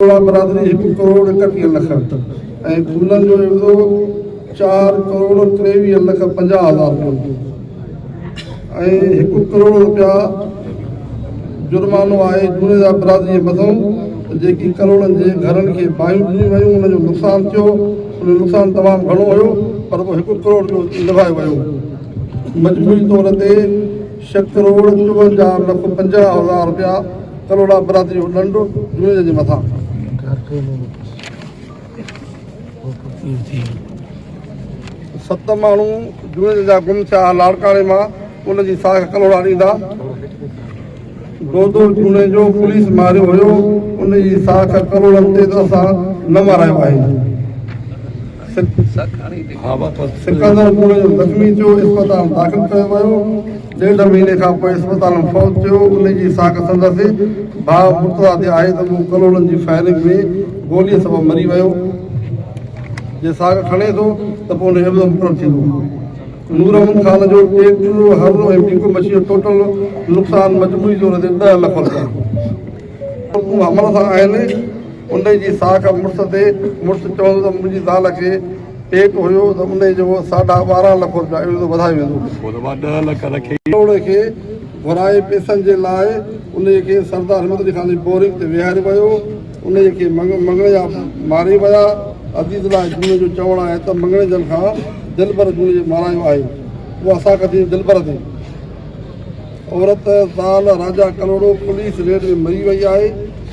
बरादरी 1 करोड़ 31 लख ऐं कूलनि जो इवज़ो 4 करोड़ 23 लख 50 हज़ार रुपयो ऐं 1 करोड़ रुपया जुर्मानो आहे झूलेलाल बरादरी जे मथां जेकी करोड़नि जे घरनि खे बाहियूं ॾिनियूं वयूं उन जो नुक़सानु थियो। उन नुक़सानु तमामु घणो हुयो पर पोइ 1 करोड़ जो निभाए वियो। मजमूई तौर ते 6 करोड़ 54 लख 50 हज़ार रुपया करोड़ा बरादरी जो ॾंढ झूलेलाल जे मथां। 7 माण्हू झूलेलाल जा गुम थिया लाड़काणे मां उनजी साख करोड़ा ॾींदा। डोडो झूले जो पुलिस मारियो हुयो उनजी साख करोड़नि ते त असां न मारायो आहे। सिकंदर झूले जो ज़ख़्मी थियो अस्पताल दाख़िल कयो वियो। 1.5 महीने खां पोइ अस्पताल में फौत थियो। उनजी साख संदसि भाउ मुर्तज़ा ते आहे त उहो करोड़नि जी फायरिंग में गोलीअ सबबु मरी वियो। जे साख खणे थो त पोइ हुन जो मुक़ररु थींदो। नूर अहमद ख़ान जो ट्रैक्टर हर ऐं पीको मशीन टोटल नुक़सानु मजमूई तौर ते 10 लख रुपया हमल सां आहिनि। उनजी साख मुड़ुस ते मुड़ुस चवंदो त मुंहिंजी ज़ाल खे पेट हुयो त उन जो 12.5 लख रुपया इहो वधाए वेंदो। करोड़ खे घुराए पैसनि जे लाइ उनखे सरदार अहमद अली ख़ान जी बोरिंग ते विहारे वियो। उनखे मंगणे जा मारे विया। अजीज़ लाइ झूले जो चवणु आहे त मंगणे जन खां दिलबर झूले जे मारायो आहे। उहा असां कढी दिलबर ते औरत ज़ाल राजा करोड़ो पुलिस रेड में मरी वई आहे।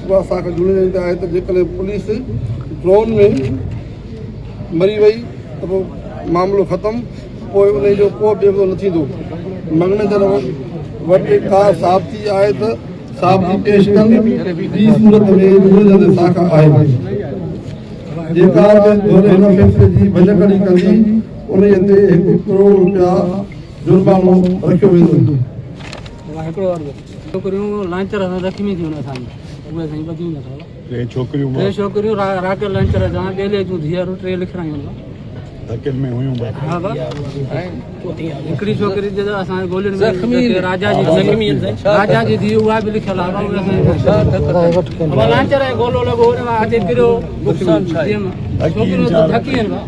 उहा असांखे झूले ते आहे त जेकॾहिं पुलिस ड्रोन में मरी वई त पोइ मामिलो ख़तमु। पोइ उन जो को बेवो न थींदो। मंगणे जन वटि का साबिती आहे त साबिती पेश कनि। ॿी सूरत में झूले ते साख आहे जेका हिन फैसले जी भञकड़ी कंदी उन ते 1 करोड़ रुपया जुर्मानो रखियो वेंदो। छोकिरियूं लांचर ज़ख़्मी थियूं असांजी उहे साईं ॿधी न टे छोकिरियूं राकेल लांचर जा ॿेले जूं धीअरूं 3 लिखरायूं में हुयूं। हा हिकिड़ी छोकिरी असां गोलियुनि में राजा जी धीउ उहा बि लिखियल आहे। लांचर ऐं गोलो लॻो अॼु किरियो छोकिरियूं थकी आहिनि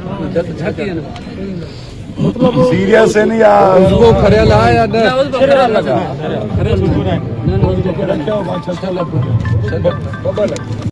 सीरियस आहिनि या उहो खरियल आहे या न?